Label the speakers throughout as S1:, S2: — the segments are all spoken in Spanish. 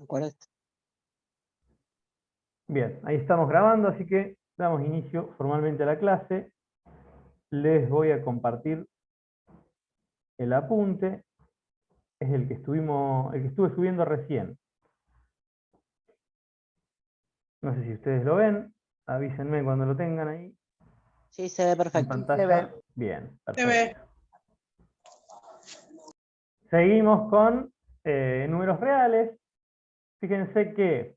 S1: Correcto.
S2: Bien, ahí estamos grabando, así que damos inicio formalmente a la clase. Les voy a compartir el apunte. Es el que estuve subiendo recién. No sé si ustedes lo ven. Avísenme cuando lo tengan ahí
S1: Sí, se ve
S2: en
S1: perfecto.
S2: pantalla. Bien,
S3: Se ve.
S2: perfecto. Seguimos con números reales. Fíjense que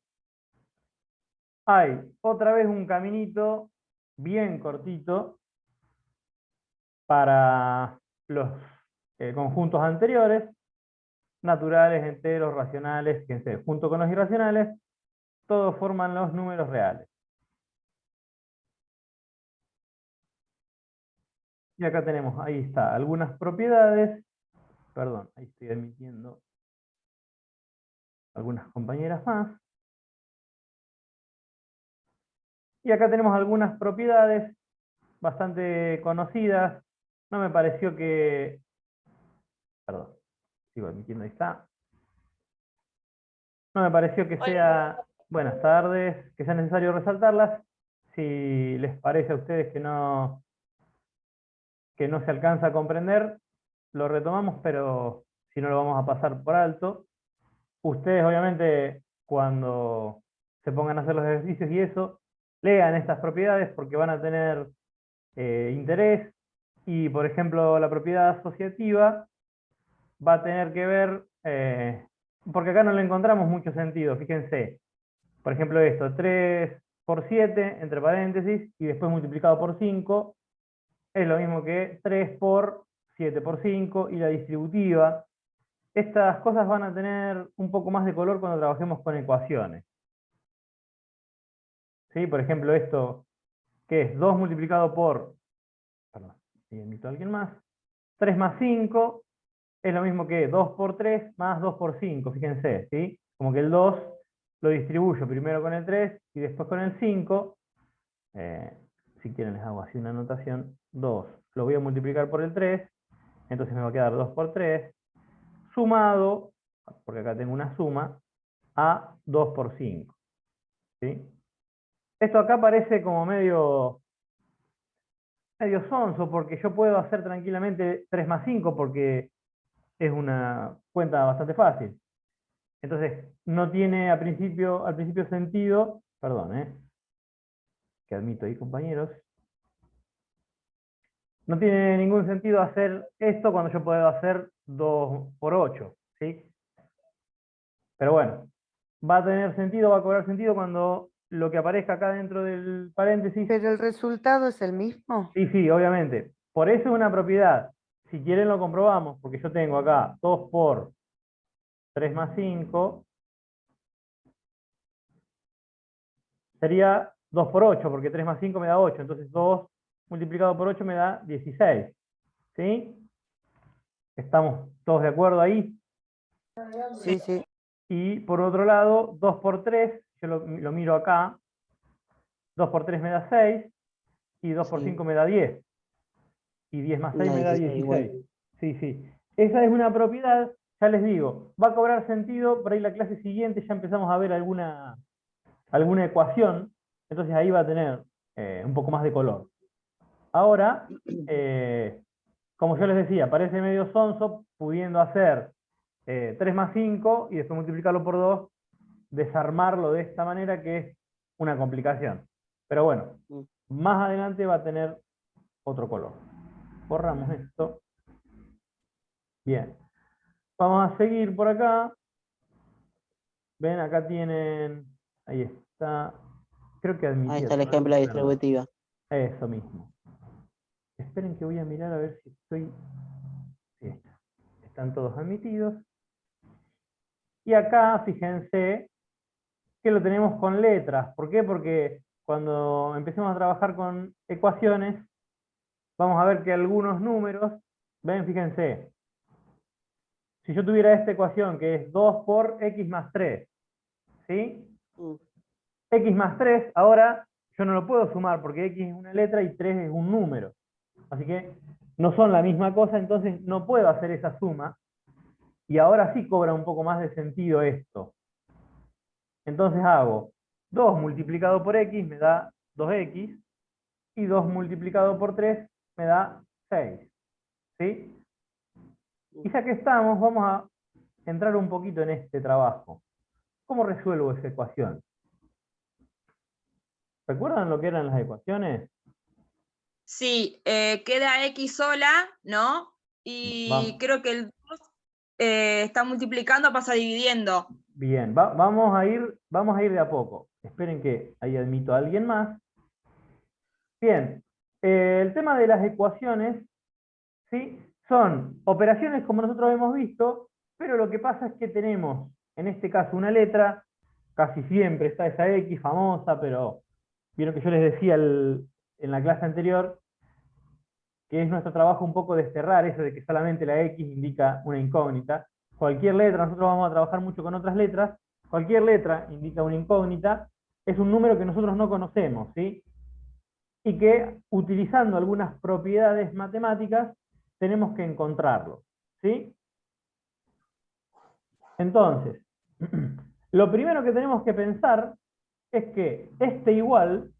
S2: hay otra vez un caminito bien cortito para los conjuntos anteriores, naturales, enteros, racionales, fíjense, junto con los irracionales, todos forman los números reales. Y acá tenemos, ahí está, algunas propiedades, perdón, ahí estoy admitiendo algunas compañeras más. Y acá tenemos algunas propiedades bastante conocidas. No me pareció que, perdón, sigo admitiendo, ahí está. No me pareció que sea, buenas tardes, que sea necesario resaltarlas. Si les parece a ustedes que no se alcanza a comprender, lo retomamos, pero si no lo vamos a pasar por alto. Ustedes obviamente cuando se pongan a hacer los ejercicios y eso, lean estas propiedades porque van a tener interés. Y por ejemplo la propiedad asociativa va a tener que ver, porque acá no le encontramos mucho sentido, fíjense. Por ejemplo esto, 3 por 7, entre paréntesis, y después multiplicado por 5, es lo mismo que 3 por 7 por 5, y la distributiva. Estas cosas van a tener un poco más de color cuando trabajemos con ecuaciones. ¿Sí? Por ejemplo esto, que es 2 multiplicado por, perdón, invito a alguien más, 3 más 5, es lo mismo que 2 por 3 más 2 por 5, fíjense, ¿sí? Como que el 2 lo distribuyo primero con el 3 y después con el 5. Si quieren les hago así una anotación. 2 lo voy a multiplicar por el 3, entonces me va a quedar 2 por 3, sumado, porque acá tengo una suma, a 2 por 5. ¿Sí? Esto acá parece como medio sonso, porque yo puedo hacer tranquilamente 3 más 5, porque es una cuenta bastante fácil. Entonces, no tiene al principio sentido, perdón, que admito ahí compañeros, no tiene ningún sentido hacer esto cuando yo puedo hacer 2 por 8, ¿sí? Pero bueno, va a tener sentido, va a cobrar sentido cuando lo que aparezca acá dentro del paréntesis.
S4: ¿Pero el resultado es el mismo?
S2: Sí, sí, obviamente. Por eso es una propiedad. Si quieren lo comprobamos, porque yo tengo acá 2 por 3 más 5, sería 2 por 8, porque 3 más 5 me da 8, entonces 2 multiplicado por 8 me da 16. ¿Sí? ¿Estamos todos de acuerdo ahí?
S4: Sí, sí.
S2: Y por otro lado, 2 por 3, yo lo miro acá, 2 por 3 me da 6, y 2 por
S1: Sí.
S2: 5 me da 10. Y 10 más 6
S1: Da
S2: me da
S1: 16 igual.
S2: 16. Sí, sí. Esa es una propiedad, ya les digo, va a cobrar sentido, por ahí la clase siguiente ya empezamos a ver alguna ecuación, entonces ahí va a tener un poco más de color. Ahora, como yo les decía, parece medio sonso, pudiendo hacer 3 más 5 y después multiplicarlo por 2, desarmarlo de esta manera que es una complicación. Pero bueno, más adelante va a tener otro color. Borramos esto. Bien. Vamos a seguir por acá. Ven, acá tienen, ahí está, creo que admití.
S1: Ahí está el ejemplo de distributiva.
S2: Eso mismo. Esperen que voy a mirar a ver si estoy... Sí, están todos admitidos. Y acá, fíjense, que lo tenemos con letras. ¿Por qué? Porque cuando empecemos a trabajar con ecuaciones, vamos a ver que algunos números, ven, fíjense, si yo tuviera esta ecuación que es 2 por x más 3, ¿sí? X más 3, ahora yo no lo puedo sumar porque x es una letra y 3 es un número. Así que no son la misma cosa, entonces no puedo hacer esa suma. Y ahora sí cobra un poco más de sentido esto. Entonces hago 2 multiplicado por x me da 2x, y 2 multiplicado por 3 me da 6. ¿Sí? Y ya que estamos, vamos a entrar un poquito en este trabajo. ¿Cómo resuelvo esa ecuación? ¿Recuerdan lo que eran las ecuaciones?
S3: Sí, queda X sola, ¿no? Y
S2: Vamos.
S3: creo que el 2 está multiplicando, pasa dividiendo.
S2: Bien, vamos a ir de a poco. Esperen que ahí admito a alguien más. Bien, el tema de las ecuaciones, ¿sí? Son operaciones como nosotros hemos visto, pero lo que pasa es que tenemos, en este caso, una letra, casi siempre está esa X famosa, pero vieron que yo les decía en la clase anterior, que es nuestro trabajo un poco desterrar eso de que solamente la X indica una incógnita. Cualquier letra, nosotros vamos a trabajar mucho con otras letras, cualquier letra indica una incógnita, es un número que nosotros no conocemos, ¿sí? Y que utilizando algunas propiedades matemáticas tenemos que encontrarlo, ¿sí? Entonces, lo primero que tenemos que pensar es que este igual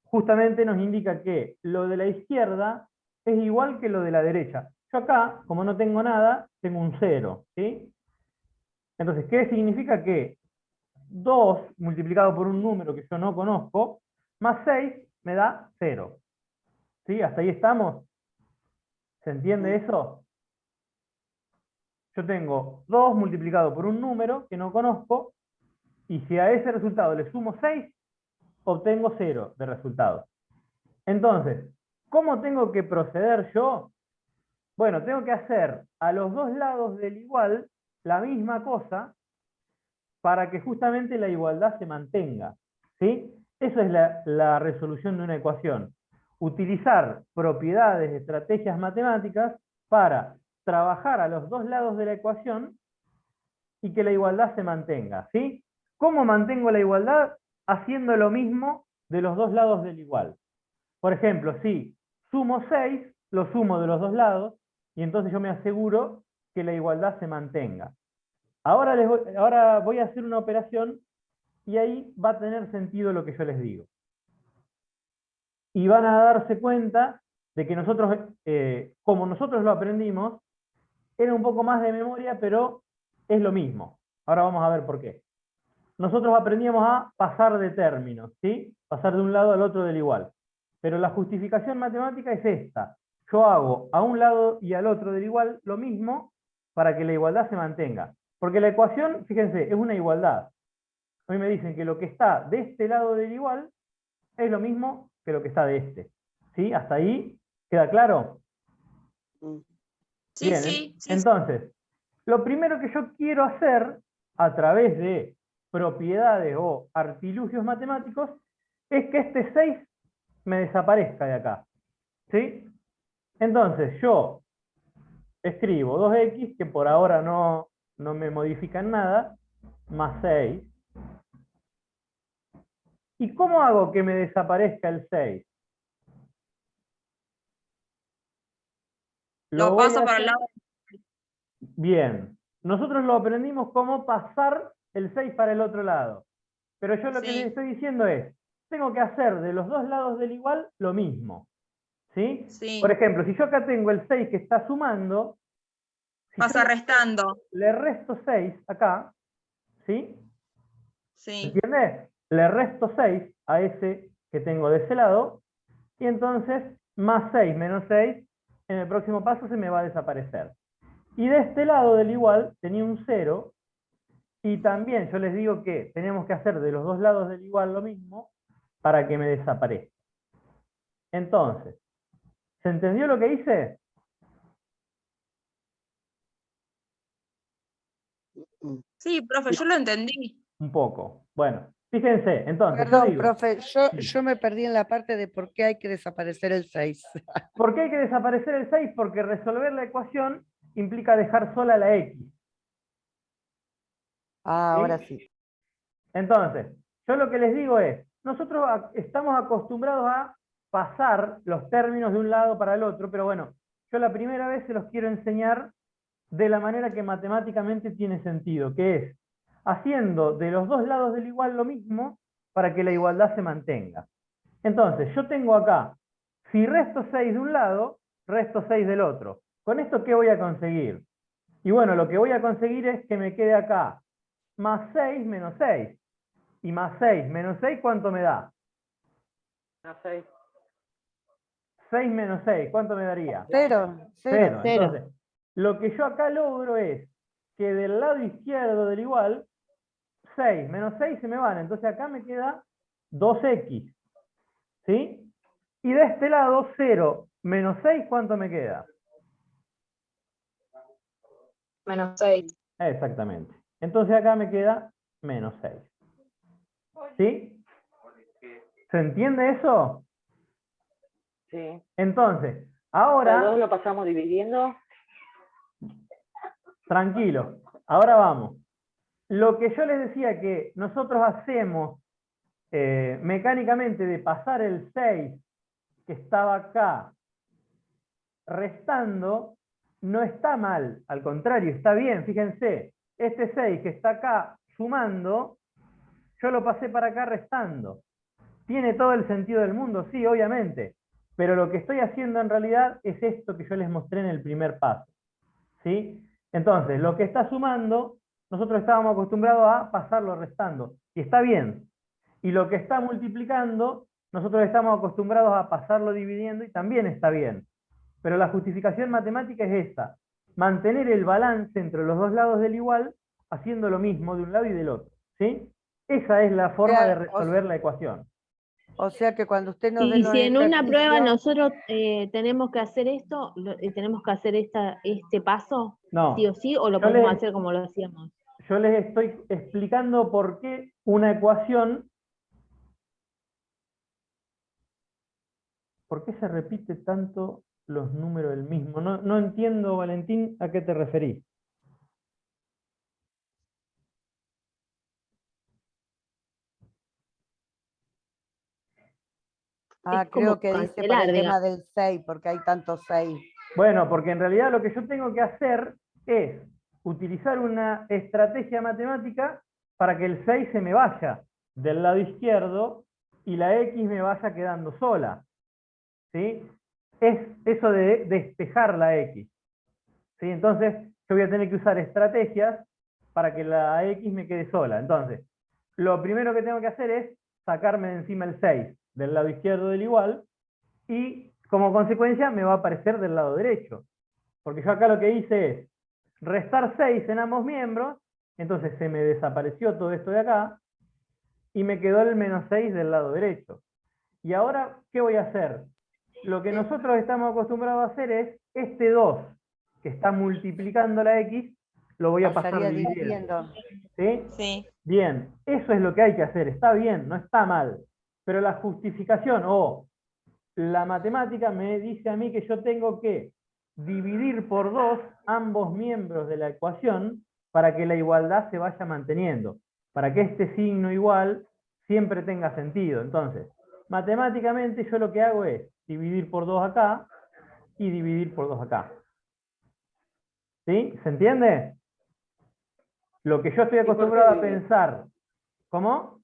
S2: justamente nos indica que lo de la izquierda es igual que lo de la derecha. Yo acá, como no tengo nada, tengo un 0, ¿sí? Entonces, ¿qué significa? Que 2 multiplicado por un número que yo no conozco, más 6 me da 0. ¿Sí? ¿Hasta ahí estamos? ¿Se entiende eso? Yo tengo 2 multiplicado por un número que no conozco, y si a ese resultado le sumo 6, obtengo 0 de resultado. Entonces, ¿cómo tengo que proceder yo? Bueno, tengo que hacer a los dos lados del igual la misma cosa para que justamente la igualdad se mantenga, ¿sí? Eso es la resolución de una ecuación. Utilizar propiedades, estrategias matemáticas para trabajar a los dos lados de la ecuación y que la igualdad se mantenga, ¿sí? ¿Cómo mantengo la igualdad? Haciendo lo mismo de los dos lados del igual. Por ejemplo, si sumo 6, lo sumo de los dos lados, y entonces yo me aseguro que la igualdad se mantenga. Ahora voy a hacer una operación y ahí va a tener sentido lo que yo les digo. Y van a darse cuenta de que nosotros, como nosotros lo aprendimos, era un poco más de memoria, pero es lo mismo. Ahora vamos a ver por qué. Nosotros aprendíamos a pasar de términos, ¿sí? Pasar de un lado al otro del igual. Pero la justificación matemática es esta. Yo hago a un lado y al otro del igual lo mismo para que la igualdad se mantenga. Porque la ecuación, fíjense, es una igualdad. A mí me dicen que lo que está de este lado del igual es lo mismo que lo que está de este. ¿Sí? ¿Hasta ahí queda claro?
S3: Sí,
S2: Bien,
S3: sí, sí.
S2: entonces, lo primero que yo quiero hacer a través de propiedades o artilugios matemáticos es que este 6 me desaparezca de acá. ¿Sí? Entonces, yo escribo 2x, que por ahora no me modifican nada, más 6. ¿Y cómo hago que me desaparezca el 6? Lo
S3: Lo
S2: voy a
S3: paso para el
S2: hacer
S3: lado.
S2: bien. Nosotros lo aprendimos como pasar el 6 para el otro lado. Pero yo lo que les
S3: Sí,
S2: estoy diciendo es, tengo que hacer de los dos lados del igual lo mismo. ¿Sí? Por
S3: sí.
S2: ejemplo, si yo acá tengo el 6 que está sumando, si yo
S3: Pasa restando.
S2: le resto 6 acá, ¿sí?
S3: Sí.
S2: ¿Entiendes? Le resto 6 a ese que tengo de ese lado, y entonces más 6 menos 6, en el próximo paso se me va a desaparecer. Y de este lado del igual tenía un 0, y también yo les digo que tenemos que hacer de los dos lados del igual lo mismo para que me desaparezca. Entonces, ¿se entendió lo que hice?
S3: Sí, profe, yo lo entendí.
S2: Un poco. Bueno, fíjense, entonces yo
S4: Perdón,
S2: digo,
S4: profe, yo me perdí en la parte de por qué hay que desaparecer el 6.
S2: ¿por qué hay que desaparecer el 6? Porque resolver la ecuación implica dejar sola la x.
S4: Ah,
S2: ¿Sí?
S4: ahora sí.
S2: Entonces, yo lo que les digo es, nosotros estamos acostumbrados a pasar los términos de un lado para el otro, pero bueno, yo la primera vez se los quiero enseñar de la manera que matemáticamente tiene sentido, que es haciendo de los dos lados del igual lo mismo para que la igualdad se mantenga. Entonces, yo tengo acá, si resto 6 de un lado, resto 6 del otro. ¿Con esto qué voy a conseguir? Y bueno, lo que voy a conseguir es que me quede acá más 6 menos 6. Y más 6 menos 6, ¿cuánto me da?
S5: No sé.
S2: 6 menos 6, ¿cuánto me daría?
S4: 0, 0.
S2: 0. Entonces, lo que yo acá logro es que del lado izquierdo del igual, 6 menos 6 se me van. Entonces acá me queda 2x. ¿Sí? Y de este lado, 0 menos 6, ¿cuánto me queda?
S3: Menos 6.
S2: Exactamente. Entonces acá me queda menos 6. ¿Sí? ¿Se entiende eso?
S5: Sí.
S2: Entonces,
S5: ¿Los
S2: ahora,
S5: dos lo pasamos dividiendo?
S2: tranquilo, ahora vamos. Lo que yo les decía que nosotros hacemos mecánicamente de pasar el 6 que estaba acá restando, no está mal, al contrario, está bien. Fíjense, este 6 que está acá sumando, yo lo pasé para acá restando. ¿Tiene todo el sentido del mundo? Sí, obviamente. Pero lo que estoy haciendo en realidad es esto que yo les mostré en el primer paso. ¿Sí? Entonces, lo que está sumando, nosotros estábamos acostumbrados a pasarlo restando. Y está bien. Y lo que está multiplicando, nosotros estamos acostumbrados a pasarlo dividiendo y también está bien. Pero la justificación matemática es esta: mantener el balance entre los dos lados del igual, haciendo lo mismo de un lado y del otro. ¿Sí? Esa es la forma de resolver la ecuación.
S4: O sea que cuando usted nos dé
S6: Y
S4: los
S6: si en una prueba
S4: ejercicios-
S6: nosotros tenemos que hacer esto, tenemos que hacer este paso,
S2: No,
S6: sí o sí, o lo
S2: yo
S6: podemos
S2: les-
S6: hacer como lo hacíamos.
S2: Yo les estoy explicando por qué una ecuación, por qué se repite tanto los números del mismo. No entiendo, Valentín, a qué te referís.
S4: Ah,
S6: Es como
S4: creo que dice por
S6: cancelar,
S4: el tema
S6: digamos.
S4: del 6, porque hay tantos 6.
S2: Bueno, porque en realidad lo que yo tengo que hacer es utilizar una estrategia matemática para que el 6 se me vaya del lado izquierdo y la X me vaya quedando sola. ¿Sí? Es eso de despejar la X. ¿Sí? Entonces, yo voy a tener que usar estrategias para que la X me quede sola. Entonces, lo primero que tengo que hacer es sacarme de encima el 6 del lado izquierdo del igual y como consecuencia me va a aparecer del lado derecho. Porque yo acá lo que hice es restar 6 en ambos miembros, entonces se me desapareció todo esto de acá y me quedó el menos 6 del lado derecho. Y ahora, ¿qué voy a hacer? Lo que nosotros estamos acostumbrados a hacer es este 2 que está multiplicando la X, lo voy a pasar
S4: Pasaría
S2: dividiendo.
S4: dividiendo.
S2: ¿Sí?
S3: Sí.
S2: Bien, eso es lo que hay que hacer, está bien, no está mal. Pero la justificación o la matemática me dice a mí que yo tengo que dividir por 2 ambos miembros de la ecuación para que la igualdad se vaya manteniendo, para que este signo igual siempre tenga sentido. Entonces, matemáticamente yo lo que hago es dividir por 2 acá y dividir por 2 acá. ¿Sí? ¿Se entiende? Lo que yo estoy acostumbrado a pensar. ¿Cómo?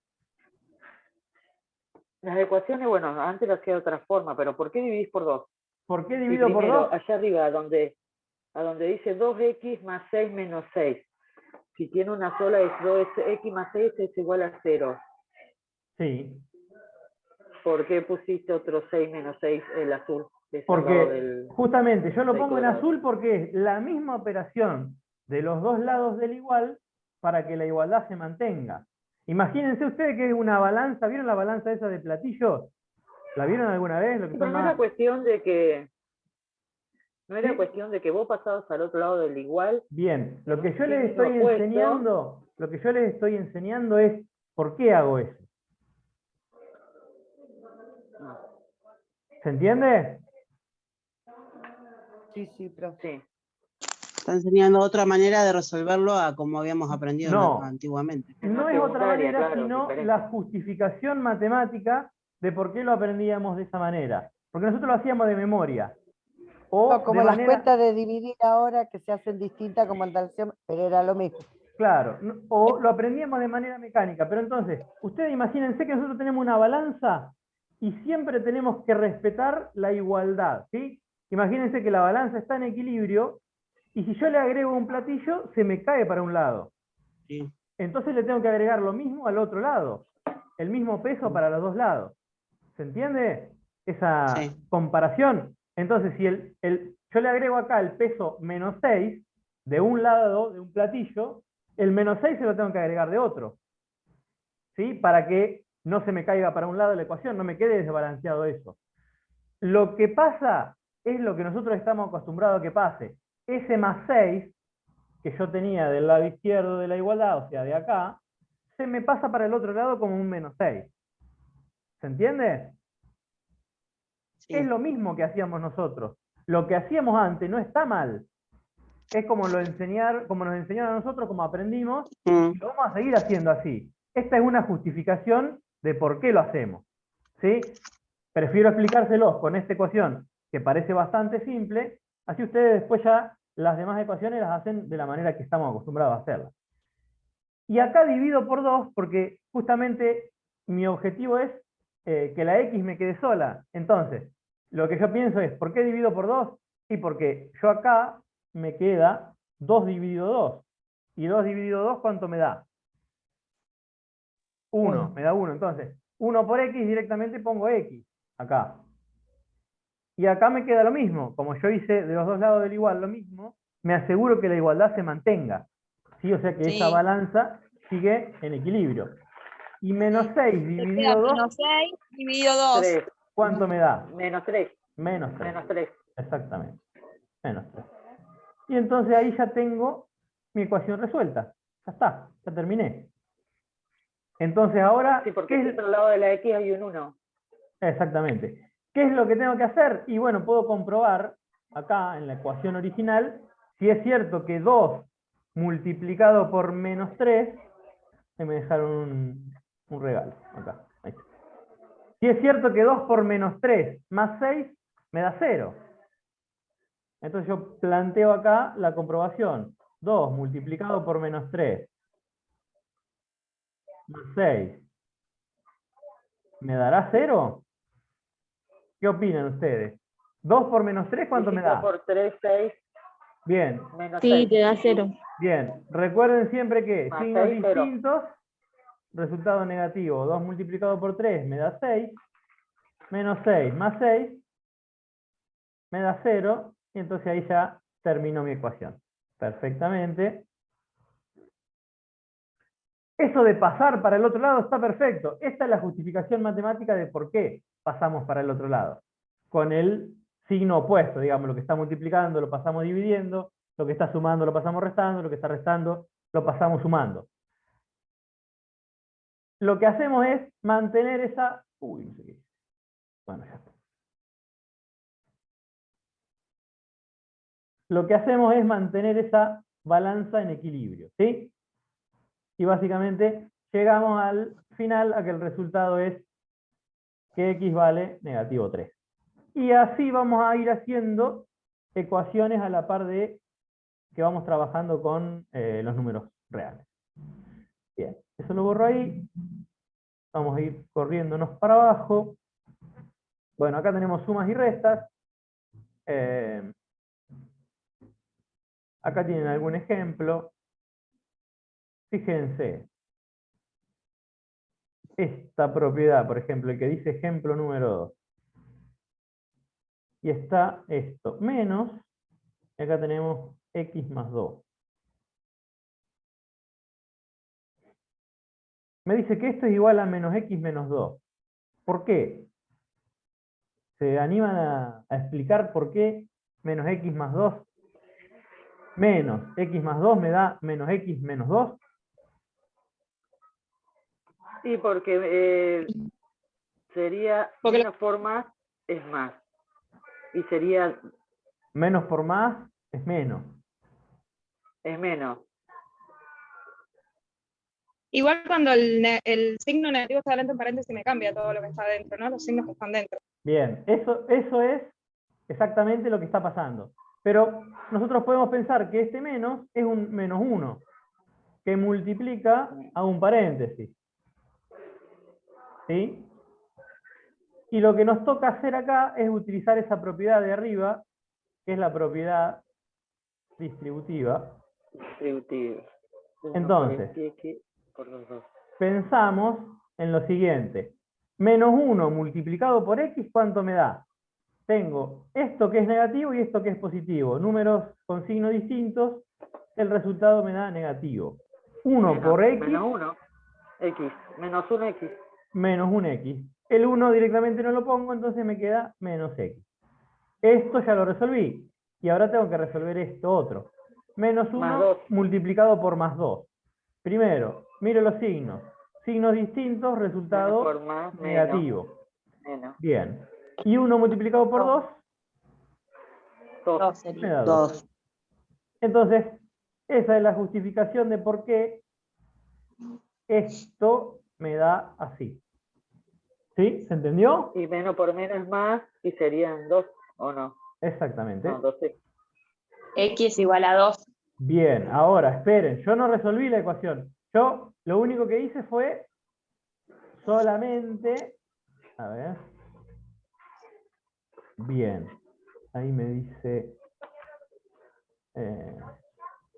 S5: Las ecuaciones, bueno, antes lo hacía de otra forma, pero ¿por qué dividís por 2?
S2: ¿Por qué
S5: Y
S2: divido por
S5: primero,
S2: 2?
S5: allá arriba, a donde dice 2x más 6 menos 6. Si tiene una sola, es 2x más 6 es igual a 0.
S2: Sí.
S5: ¿Por qué pusiste otro 6 menos 6, el azul? Que es al lado
S2: Porque
S5: del
S2: justamente yo lo
S5: 6
S2: pongo en
S5: cuadrado.
S2: azul porque es la misma operación de los dos lados del igual para que la igualdad se mantenga. Imagínense ustedes que es una balanza. ¿Vieron la balanza esa de platillos? ¿La vieron alguna vez? Lo que
S5: Sí,
S2: son
S5: pero no era
S2: más...
S5: cuestión de que
S2: ¿Sí?
S5: cuestión de que vos pasabas al otro lado del igual.
S2: Bien, lo que yo
S5: Sí,
S2: les estoy
S5: opuesto.
S2: enseñando, lo que yo les estoy enseñando es por qué hago eso. ¿Se entiende?
S4: Sí, sí, profe.
S5: Sí.
S1: Está enseñando otra manera de resolverlo a como habíamos aprendido
S2: No.
S1: antiguamente.
S2: No es otra
S5: secundaria,
S2: manera,
S5: claro,
S2: sino
S5: diferente.
S2: la justificación matemática de por qué lo aprendíamos de esa manera. Porque nosotros lo hacíamos de memoria. O
S4: No, como
S2: de
S4: las
S2: manera,
S4: cuentas de dividir ahora que se hacen distintas como el calcio, pero era lo mismo.
S2: claro, o lo aprendíamos de manera mecánica, pero entonces, ustedes imagínense que nosotros tenemos una balanza y siempre tenemos que respetar la igualdad, ¿sí? Imagínense que la balanza está en equilibrio y si yo le agrego un platillo, se me cae para un lado.
S1: Sí.
S2: Entonces le tengo que agregar lo mismo al otro lado, el mismo peso para los dos lados. ¿Se entiende esa
S1: Sí.
S2: comparación? Entonces, si yo le agrego acá el peso -6 de un lado de un platillo, el -6 se lo tengo que agregar de otro, ¿sí? Para que no se me caiga para un lado la ecuación, no me quede desbalanceado eso. Lo que pasa es lo que nosotros estamos acostumbrados a que pase. Ese +6 que yo tenía del lado izquierdo de la igualdad, o sea, de acá, se me pasa para el otro lado como un -6. ¿Se entiende?
S1: Sí.
S2: Es lo mismo que hacíamos nosotros. Lo que hacíamos antes no está mal. Es como nos enseñaron a nosotros, como aprendimos, y lo vamos a seguir haciendo así. Esta es una justificación de por qué lo hacemos, ¿sí? Prefiero explicárselos con esta ecuación, que parece bastante simple, así ustedes después ya las demás ecuaciones las hacen de la manera que estamos acostumbrados a hacerlas. Y acá divido por 2 porque justamente mi objetivo es que la X me quede sola. Entonces, lo que yo pienso es, ¿por qué divido por 2? Y porque yo acá me queda 2 dividido 2. ¿Y 2 dividido 2 cuánto me da? 1, me da 1. Entonces, 1 por X directamente pongo X, acá. Y acá me queda lo mismo. Como yo hice de los dos lados del igual lo mismo, me aseguro que la igualdad se mantenga. ¿Sí? O sea que esa
S3: Sí.
S2: balanza sigue en equilibrio. Y -6
S3: Te queda
S2: dividido 2,
S3: -6 dividido 2.
S5: 3.
S2: ¿cuánto me da?
S5: -3.
S2: -3.
S5: -3.
S2: Exactamente. -3. Y entonces ahí ya tengo mi ecuación resuelta. Ya está, ya terminé. Entonces ahora,
S5: Sí, porque
S2: ¿qué es?
S5: siempre al lado de la X hay un 1.
S2: Exactamente. ¿Qué es lo que tengo que hacer? Y bueno, puedo comprobar acá en la ecuación original si es cierto que 2 multiplicado por -3, me dejaron un regalo acá. Ahí está. Si es cierto que 2 por -3 más 6 me da 0. Entonces yo planteo acá la comprobación. 2 multiplicado por -3 más 6 ¿me dará 0? ¿Qué opinan ustedes? 2 por -3, ¿cuánto me da?
S5: por 3, 6,
S2: Bien,
S6: Sí,
S5: -6.
S6: te da 0.
S2: bien. Recuerden siempre que
S5: Más
S2: signos
S5: 6, 0.
S2: distintos, resultado negativo. 2 multiplicado por 3 me da 6. -6 más 6 me da 0. Y entonces ahí ya termino mi ecuación. Perfectamente. Eso de pasar para el otro lado está perfecto. Esta es la justificación matemática de por qué pasamos para el otro lado. Con el signo opuesto, digamos, lo que está multiplicando lo pasamos dividiendo, lo que está sumando lo pasamos restando, lo que está restando lo pasamos sumando. Lo que hacemos es mantener esa... Uy, no sé qué. Bueno, ya está. Lo que hacemos es mantener esa balanza en equilibrio, ¿sí? Y básicamente llegamos al final a que el resultado es que X vale -3. Y así vamos a ir haciendo ecuaciones a la par de que vamos trabajando con los números reales. Bien, eso lo borro ahí. Vamos a ir corriéndonos para abajo. Bueno, acá tenemos sumas y restas. Acá tienen algún ejemplo. Fíjense. Esta propiedad, por ejemplo, el que dice ejemplo número 2. Y está esto, menos, y acá tenemos X más 2. Me dice que esto es igual a menos X menos 2. ¿Por qué? ¿Se animan a explicar por qué menos X más 2? Menos X más 2 me da menos X menos 2.
S5: Sí, porque sería menos por más es más. Y sería
S2: Menos por más es menos.
S5: es menos.
S3: Igual cuando el signo negativo está delante en paréntesis me cambia todo lo que está dentro, ¿no? Los signos que están dentro.
S2: Bien, eso es exactamente lo que está pasando. Pero nosotros podemos pensar que este menos es un menos 1, que multiplica a un paréntesis. ¿Sí? Y lo que nos toca hacer acá es utilizar esa propiedad de arriba, que es la propiedad distributiva.
S5: Distributivo.
S2: Entonces,
S5: X por los dos.
S2: pensamos en lo siguiente. Menos 1 multiplicado por x, ¿cuánto me da? Tengo esto que es negativo y esto que es positivo. Números con signos distintos, el resultado me da negativo. 1 por x
S5: Menos 1, X. Menos 1, X.
S2: menos un x. El 1 directamente no lo pongo, entonces me queda menos x. Esto ya lo resolví. Y ahora tengo que resolver esto otro. Menos 1
S5: Más 2.
S2: multiplicado por más 2. Primero, miro los signos. Signos distintos,
S5: Menos
S2: resultado
S5: por más, menos.
S2: negativo.
S5: Menos.
S2: Bien. Y 1 multiplicado por 2
S5: 2.
S2: me da 2.
S1: 2.
S2: Entonces, esa es la justificación de por qué esto me da así. ¿Sí? ¿Se entendió?
S5: Y menos por menos es más, y serían 2, ¿o no?
S2: Exactamente.
S5: No, 12.
S3: X igual a 2.
S2: Bien, ahora, esperen, yo no resolví la ecuación. Yo lo único que hice fue solamente... A ver. Bien. Ahí me dice...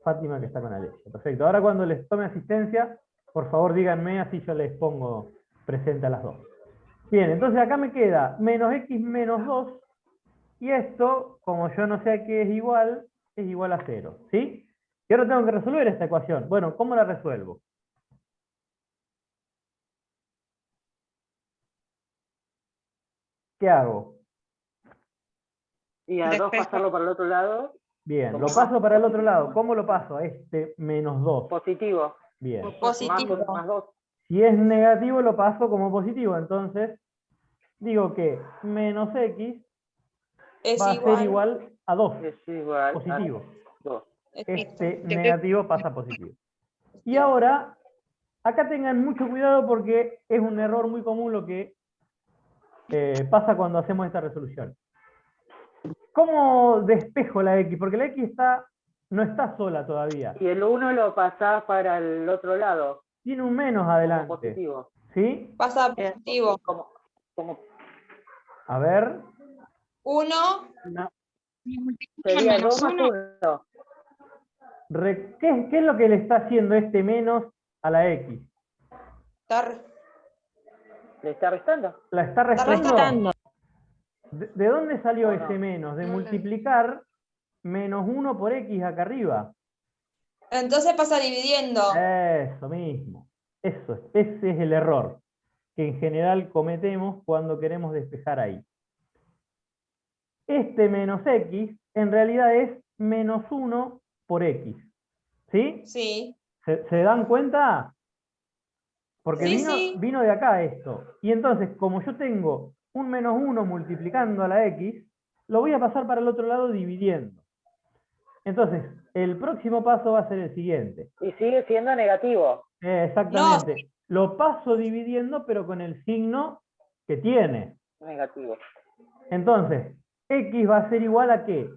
S2: Fátima que está con Alexia. Perfecto. Ahora cuando les tome asistencia, por favor díganme, así yo les pongo presente a las dos. Bien, entonces acá me queda menos x menos 2, y esto, como yo no sé a qué es igual a 0. ¿Sí? Y ahora tengo que resolver esta ecuación. Bueno, ¿cómo la resuelvo? ¿Qué hago?
S5: Y a 2
S3: Despeja.
S5: pasarlo para el otro lado,
S2: Bien,
S5: como
S2: lo
S5: más
S2: paso para el otro
S5: positivo.
S2: lado. ¿Cómo lo paso? A este menos 2.
S5: Positivo.
S2: Bien.
S3: Positivo.
S5: Más 2.
S2: Si es negativo, lo paso como positivo. Entonces, digo que menos x
S3: Es
S2: va a ser igual a 2.
S5: Es igual
S2: Positivo.
S5: a 2.
S2: Este negativo pasa a positivo. Y ahora, acá tengan mucho cuidado porque es un error muy común lo que pasa cuando hacemos esta resolución. ¿Cómo despejo la x? Porque la x no está sola todavía.
S5: Y el 1 lo pasás para el otro lado,
S2: Tiene un menos
S5: como
S2: adelante.
S5: positivo.
S2: ¿Sí?
S3: Pasa positivo.
S5: Como
S2: A ver.
S3: 1
S1: No.
S5: sería 2 más 1.
S2: ¿Qué es lo que le está haciendo este menos a la x?
S5: ¿Le está restando?
S2: ¿La está restando?
S6: Restando.
S2: ¿De dónde salió
S5: ¿O no?
S2: ese menos? De
S4: No,
S2: multiplicar menos 1 por x acá arriba.
S3: Entonces pasa dividiendo.
S2: Eso mismo. Ese es el error que en general cometemos cuando queremos despejar ahí. Este menos x en realidad es menos 1 por x. ¿Sí?
S3: Sí.
S2: ¿Se dan cuenta? Porque
S3: Sí, sí.
S2: vino de acá esto. Y entonces, como yo tengo un menos 1 multiplicando a la x, lo voy a pasar para el otro lado dividiendo. Entonces, el próximo paso va a ser el siguiente.
S5: Y sigue siendo negativo.
S2: Exactamente. Lo paso dividiendo, pero con el signo que tiene.
S5: Negativo.
S2: Entonces, x va a ser igual a ¿qué?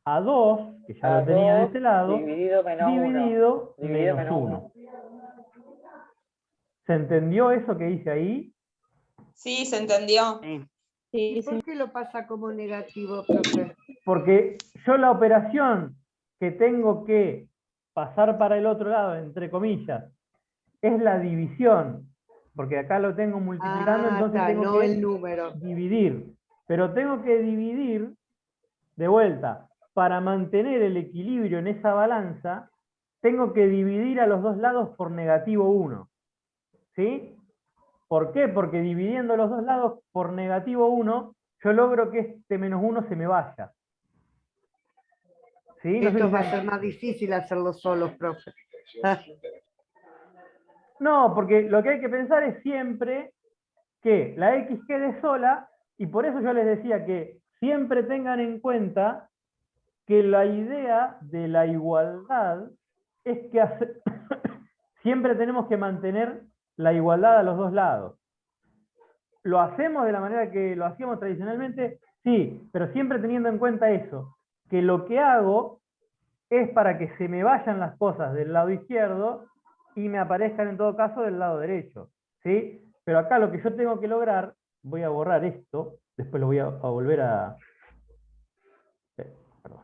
S2: A 2, que ya
S5: A
S2: lo tenía de
S5: 2
S2: este lado,
S5: dividido menos 1.
S2: dividido
S5: Dividido
S2: menos
S5: menos
S2: 1. ¿Se entendió eso que hice ahí?
S3: Sí, se entendió.
S1: Sí.
S4: ¿Y por qué lo pasa como negativo, profe?
S2: Porque yo la operación que tengo que pasar para el otro lado, entre comillas, es la división. Porque acá lo tengo multiplicando, entonces
S4: está,
S2: tengo
S4: no
S2: que
S4: el número.
S2: dividir. Pero tengo que dividir de vuelta. Para mantener el equilibrio en esa balanza, tengo que dividir a los dos lados por negativo 1. ¿Sí? ¿Por qué? Porque dividiendo los dos lados por negativo 1, yo logro que este menos 1 se me vaya. ¿Sí? No sé
S4: Esto
S2: si
S4: va
S2: se-
S4: a ser más difícil hacerlo solos, profe. Ah,
S2: No, porque lo que hay que pensar es siempre que la x quede sola, y por eso yo les decía que siempre tengan en cuenta que la idea de la igualdad es que siempre tenemos que mantener la igualdad a los dos lados. ¿Lo hacemos de la manera que lo hacíamos tradicionalmente? Sí, pero siempre teniendo en cuenta eso, que lo que hago es para que se me vayan las cosas del lado izquierdo y me aparezcan en todo caso del lado derecho, ¿sí? Pero acá lo que yo tengo que lograr, voy a borrar esto, después lo voy a volver a... perdón,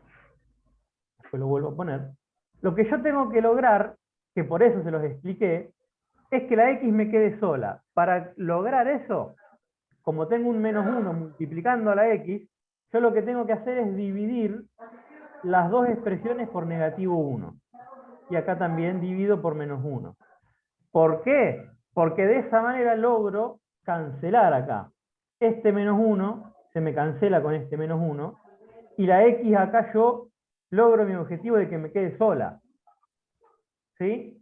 S2: después lo vuelvo a poner. Lo que yo tengo que lograr, que por eso se los expliqué, es que la X me quede sola. Para lograr eso, como tengo un -1 multiplicando a la X, yo lo que tengo que hacer es dividir las dos expresiones por -1. Y acá también divido por -1. ¿Por qué? Porque de esa manera logro cancelar acá. Este -1 se me cancela con este -1. Y la X acá yo logro mi objetivo de que me quede sola. ¿Sí?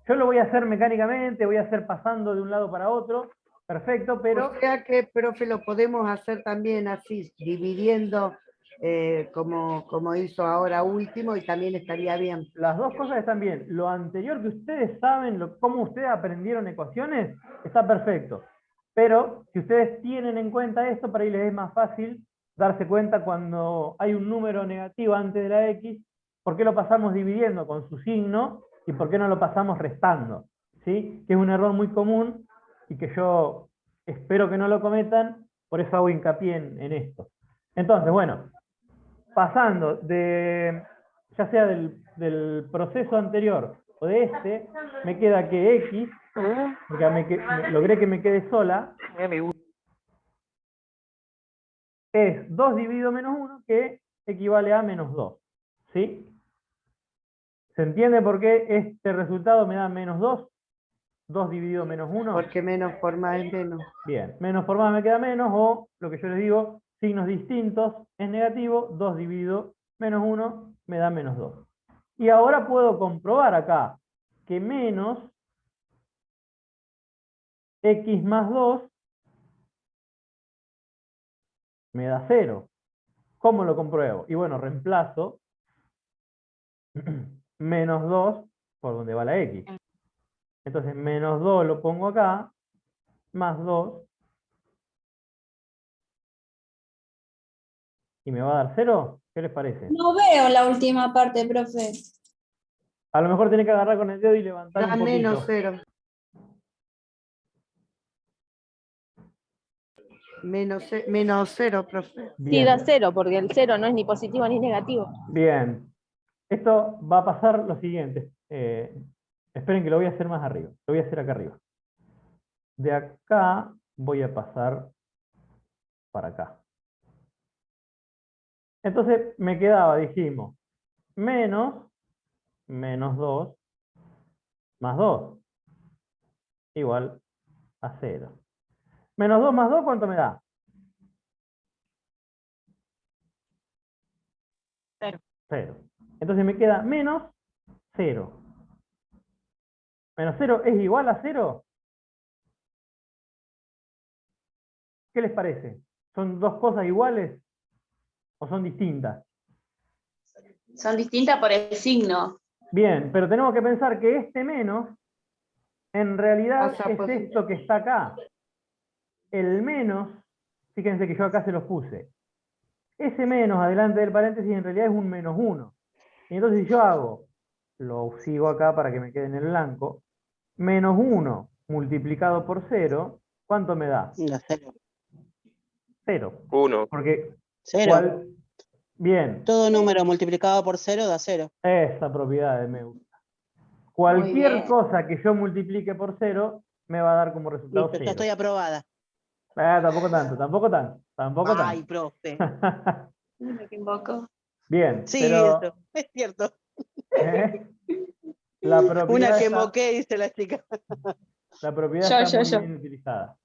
S2: Yo lo voy a hacer mecánicamente, voy a hacer pasando de un lado para otro. Perfecto, pero...
S4: O sea que, profe, lo podemos hacer también así, dividiendo como hizo ahora último, y también estaría bien.
S2: Las dos cosas están bien. Lo anterior que ustedes saben, cómo ustedes aprendieron ecuaciones, está perfecto. Pero si ustedes tienen en cuenta esto, para ahí les es más fácil darse cuenta cuando hay un número negativo antes de la X, por qué lo pasamos dividiendo con su signo y por qué no lo pasamos restando. ¿Sí? Que es un error muy común y que yo espero que no lo cometan, por eso hago hincapié en esto. Entonces, bueno, pasando de, ya sea del proceso anterior o de este, me queda que X, porque logré que me quede sola, es 2 dividido -1, que equivale a -2. ¿Sí? ¿Se entiende por qué este resultado me da -2? 2 dividido -1.
S4: Porque menos por más es menos.
S2: Bien, menos por más me queda menos, o lo que yo les digo, signos distintos es negativo, 2 dividido -1 me da -2. Y ahora puedo comprobar acá que menos X más 2 me da 0. ¿Cómo lo compruebo? Y bueno, reemplazo -2 por donde va la X. Entonces, -2 lo pongo acá, más 2, y me va a dar 0. ¿Qué les parece?
S7: No veo la última parte, profe.
S2: A lo mejor tiene que agarrar con el dedo y levantar
S4: Da
S2: un poquito.
S4: menos 0. Menos 0, profe.
S6: Sí, da
S2: Bien,
S6: 0, porque el 0 no es ni positivo ni negativo.
S2: bien. Esto va a pasar lo siguiente. Esperen que lo voy a hacer más arriba. Lo voy a hacer acá arriba. De acá voy a pasar para acá. Entonces me quedaba, dijimos, menos 2 más 2 igual a 0. Menos 2 más 2, ¿cuánto me da? 0. Entonces me queda menos 0. Menos 0 es igual a 0. ¿Qué les parece? ¿Son dos cosas iguales o son distintas?
S7: Son distintas por el signo.
S2: Bien, pero tenemos que pensar que este menos en realidad
S4: Pasa
S2: es
S4: positivo.
S2: esto que está acá. El menos, fíjense que yo acá se los puse. Ese menos adelante del paréntesis en realidad es un -1. Y entonces si yo hago, lo sigo acá para que me quede en el blanco, -1 multiplicado por 0, ¿cuánto me da?
S1: Da 0.
S2: 0.
S8: 1.
S2: Porque,
S1: 0.
S2: bien,
S1: Todo número multiplicado por 0 da 0.
S2: esa propiedad me gusta.
S7: Muy
S2: Cualquier
S7: bien.
S2: cosa que yo multiplique por 0 me va a dar como resultado
S1: Listo,
S2: 0.
S1: ya estoy aprobada.
S2: Tampoco tanto, tampoco tanto, tampoco
S1: Ay,
S2: tanto.
S1: profe.
S7: Me equivoco.
S2: Bien,
S1: Sí,
S2: pero
S1: eso, es cierto.
S2: ¿eh? La
S1: Una
S2: propiedad
S1: que
S2: está,
S1: moqué, dice la chica.
S2: la propiedad
S7: Yo,
S2: está
S7: yo,
S2: muy
S7: yo.
S2: bien utilizada.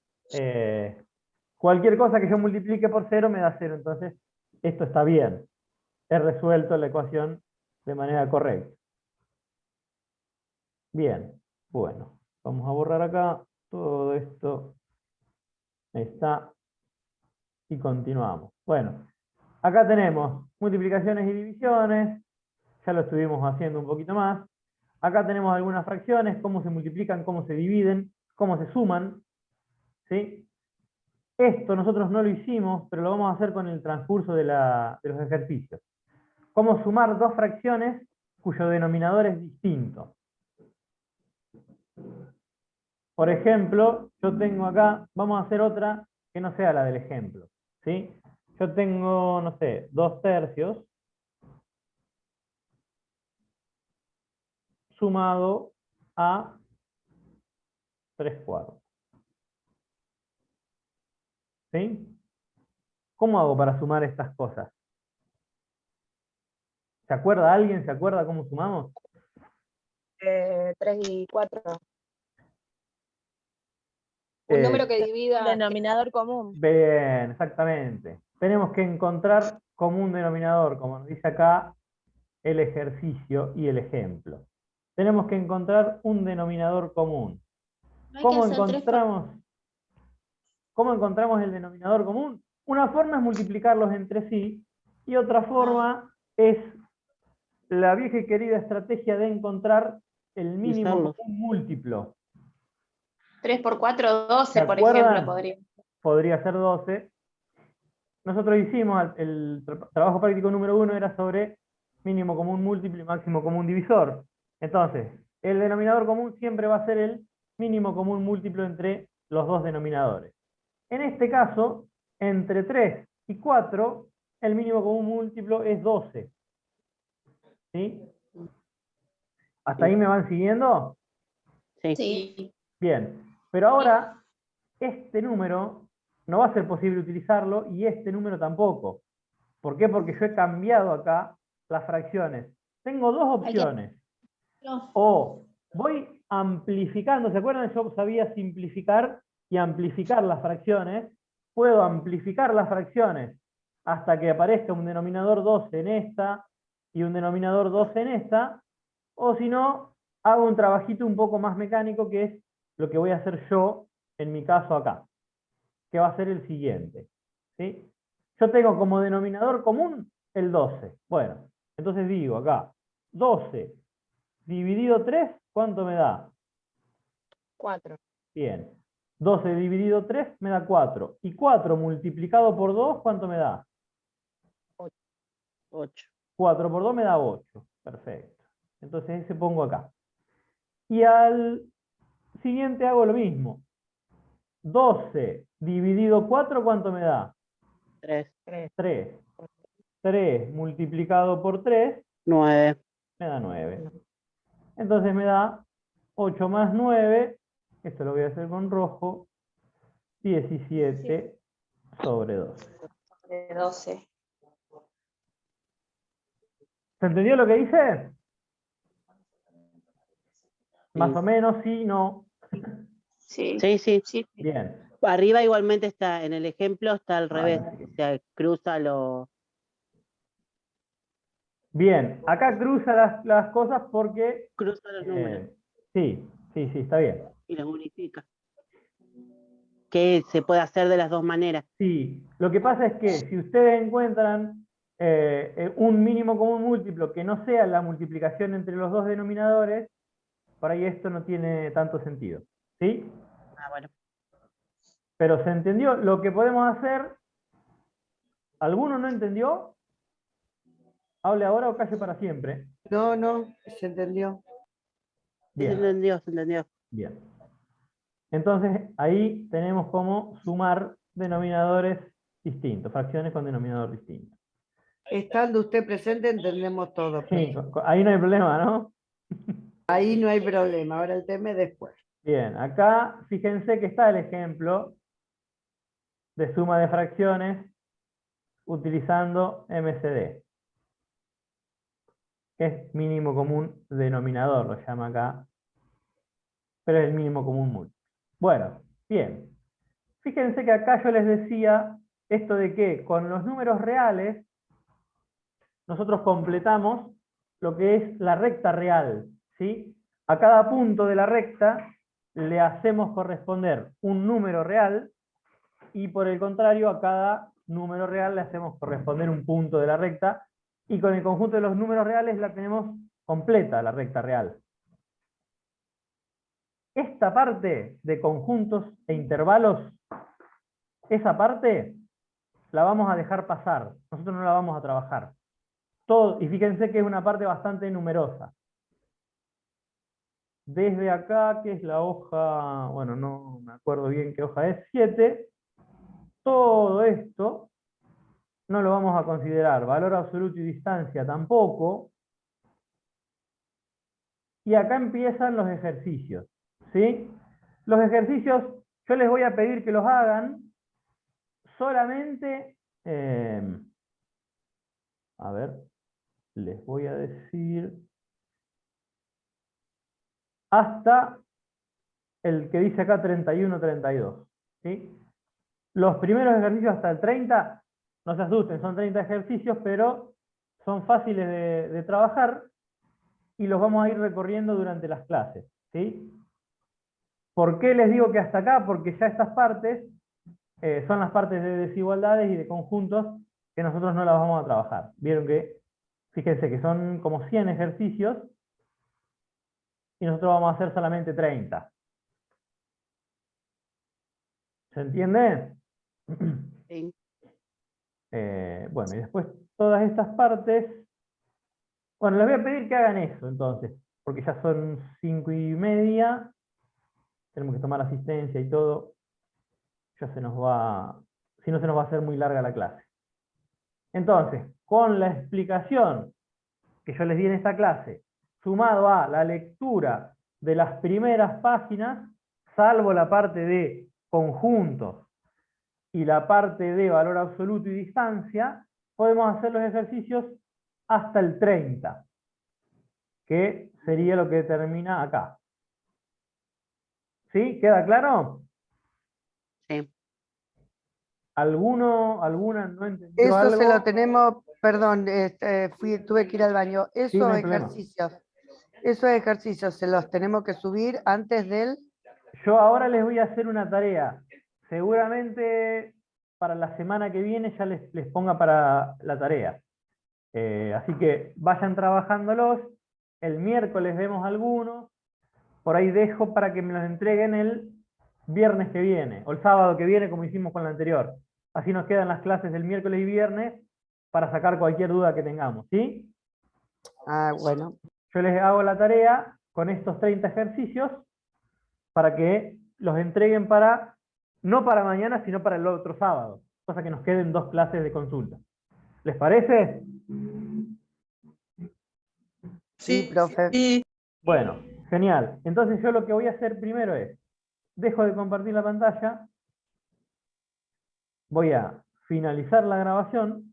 S2: Cualquier cosa que yo multiplique por 0 me da 0, entonces esto está bien. He resuelto la ecuación de manera correcta. Bien, bueno, vamos a borrar acá todo esto. Ahí está. Y continuamos. Bueno, acá tenemos multiplicaciones y divisiones. Ya lo estuvimos haciendo un poquito más. Acá tenemos algunas fracciones, cómo se multiplican, cómo se dividen, cómo se suman. ¿Sí? Esto nosotros no lo hicimos, pero lo vamos a hacer con el transcurso de los ejercicios. ¿Cómo sumar dos fracciones cuyo denominador es distinto? Por ejemplo, yo tengo acá, vamos a hacer otra que no sea la del ejemplo, ¿sí? Yo tengo, no sé, 2/3 sumado a 3/4. ¿Sí? ¿Cómo hago para sumar estas cosas? ¿Se acuerda alguien? ¿Se acuerda cómo sumamos?
S8: 3 y 4. Un número que divida.
S6: Denominador común.
S2: Bien, exactamente. Tenemos que encontrar común denominador, como nos dice acá el ejercicio y el ejemplo. Tenemos que encontrar un denominador común.
S7: No hay que hacer 3 por...
S2: ¿Cómo encontramos el denominador común? Una forma es multiplicarlos entre sí y otra forma es la vieja y querida estrategia de encontrar el mínimo
S1: Usarlos.
S2: común múltiplo.
S7: 3 por 4, 12,
S2: ¿Se
S7: por
S2: acuerdan?
S7: ejemplo, podría.
S2: Podría ser 12. Nosotros hicimos, el trabajo práctico número 1 era sobre mínimo común múltiplo y máximo común divisor. Entonces, el denominador común siempre va a ser el mínimo común múltiplo entre los dos denominadores. En este caso, entre 3 y 4, el mínimo común múltiplo es 12. ¿Sí? ¿Hasta ahí me van siguiendo?
S1: Sí.
S7: Sí.
S2: Bien. Pero ahora, este número no va a ser posible utilizarlo y este número tampoco. ¿Por qué? Porque yo he cambiado acá las fracciones. Tengo dos opciones.
S7: No.
S2: O voy amplificando, ¿se acuerdan? Yo sabía simplificar y amplificar las fracciones. Puedo amplificar las fracciones hasta que aparezca un denominador 12 en esta y un denominador 12 en esta. O si no, hago un trabajito un poco más mecánico, que es lo que voy a hacer yo en mi caso acá, que va a ser el siguiente. ¿Sí? Yo tengo como denominador común el 12. Bueno, entonces digo acá, 12 dividido 3, ¿cuánto me da?
S8: 4.
S2: Bien. 12 dividido 3 me da 4. Y 4 multiplicado por 2, ¿cuánto me da?
S1: 8.
S2: 4 por 2 me da 8. Perfecto. Entonces ese pongo acá. Y al siguiente hago lo mismo. 12 dividido 4, ¿cuánto me da?
S1: 3.
S2: 3. 3 multiplicado por 3
S1: 9.
S2: me da 9. Entonces me da 8 más 9, esto lo voy a hacer con rojo, 17 sobre 12.
S7: De 12.
S2: ¿Se entendió lo que hice? Más o menos, sí, no.
S7: Sí.
S1: Sí, sí.
S7: Sí.
S2: Bien.
S1: Arriba igualmente está, en el ejemplo está al revés.
S2: Bueno, sí.
S1: O sea, cruza lo...
S2: Bien, acá cruza las cosas porque...
S1: Cruza los números
S2: sí, está bien.
S1: y los unifica. Que se puede hacer de las dos maneras.
S2: Sí, lo que pasa es que si ustedes encuentran un mínimo común múltiplo que no sea la multiplicación entre los dos denominadores, por ahí esto no tiene tanto sentido. ¿Sí?
S1: Ah, bueno.
S2: Pero ¿se entendió lo que podemos hacer? ¿Alguno no entendió? Hable ahora o calle para siempre.
S4: No, no, se entendió.
S1: Sí, se
S2: Bien,
S1: entendió, se entendió.
S2: bien. Entonces ahí tenemos cómo sumar denominadores distintos, fracciones con denominador distinto.
S4: Estando usted presente entendemos todo.
S2: Sí, ahí no hay problema, ¿no?
S4: Ahí no hay problema, ahora el tema es después.
S2: Bien, acá fíjense que está el ejemplo de suma de fracciones utilizando MCD, que es mínimo común denominador, lo llama acá, pero es el mínimo común múltiplo. Bueno, bien. Fíjense que acá yo les decía esto de que con los números reales nosotros completamos lo que es la recta real, ¿sí? A cada punto de la recta le hacemos corresponder un número real y por el contrario a cada número real le hacemos corresponder un punto de la recta y con el conjunto de los números reales la tenemos completa, la recta real. Esta parte de conjuntos e intervalos, esa parte la vamos a dejar pasar. Nosotros no la vamos a trabajar. Todo, y fíjense que es una parte bastante numerosa. Desde acá, que es la hoja, bueno, no me acuerdo bien qué hoja es, 7, todo esto no lo vamos a considerar. Valor absoluto y distancia tampoco. Y acá empiezan los ejercicios, ¿sí? Los ejercicios, yo les voy a pedir que los hagan solamente, a ver, les voy a decir, hasta el que dice acá 31, 32, ¿sí? Los primeros ejercicios hasta el 30, no se asusten, son 30 ejercicios, pero son fáciles de trabajar y los vamos a ir recorriendo durante las clases, ¿sí? ¿Por qué les digo que hasta acá? Porque ya estas partes son las partes de desigualdades y de conjuntos que nosotros no las vamos a trabajar. Vieron que, fíjense que son como 100 ejercicios y nosotros vamos a hacer solamente 30. ¿Se entiende?
S1: Sí.
S2: Bueno, y después todas estas partes, bueno, les voy a pedir que hagan eso entonces, porque ya son 5:30, tenemos que tomar asistencia y todo, ya se nos va, si no se nos va a hacer muy larga la clase. Entonces, con la explicación que yo les di en esta clase, sumado a la lectura de las primeras páginas, salvo la parte de conjuntos y la parte de valor absoluto y distancia, podemos hacer los ejercicios hasta el 30, que sería lo que termina acá. ¿Sí? ¿Queda claro?
S1: Sí.
S2: ¿Alguna no entendió
S4: Eso
S2: algo?
S4: se lo tenemos, perdón, tuve que ir al baño.
S2: Sí, no
S4: Esos
S2: hay problema.
S4: ejercicios se los tenemos que subir antes del...
S2: Yo ahora les voy a hacer una tarea. Seguramente para la semana que viene ya les ponga para la tarea. Así que vayan trabajándolos. El miércoles vemos algunos. Por ahí dejo para que me los entreguen el viernes que viene, o el sábado que viene, como hicimos con la anterior. Así nos quedan las clases del miércoles y viernes para sacar cualquier duda que tengamos, ¿sí?
S4: Ah, bueno.
S2: Yo les hago la tarea con estos 30 ejercicios para que los entreguen para, no para mañana, sino para el otro sábado, cosa que nos queden 2 clases de consulta. ¿Les parece?
S4: Sí, profe.
S3: Sí.
S2: Bueno, genial. Entonces yo lo que voy a hacer primero es, dejo de compartir la pantalla, voy a finalizar la grabación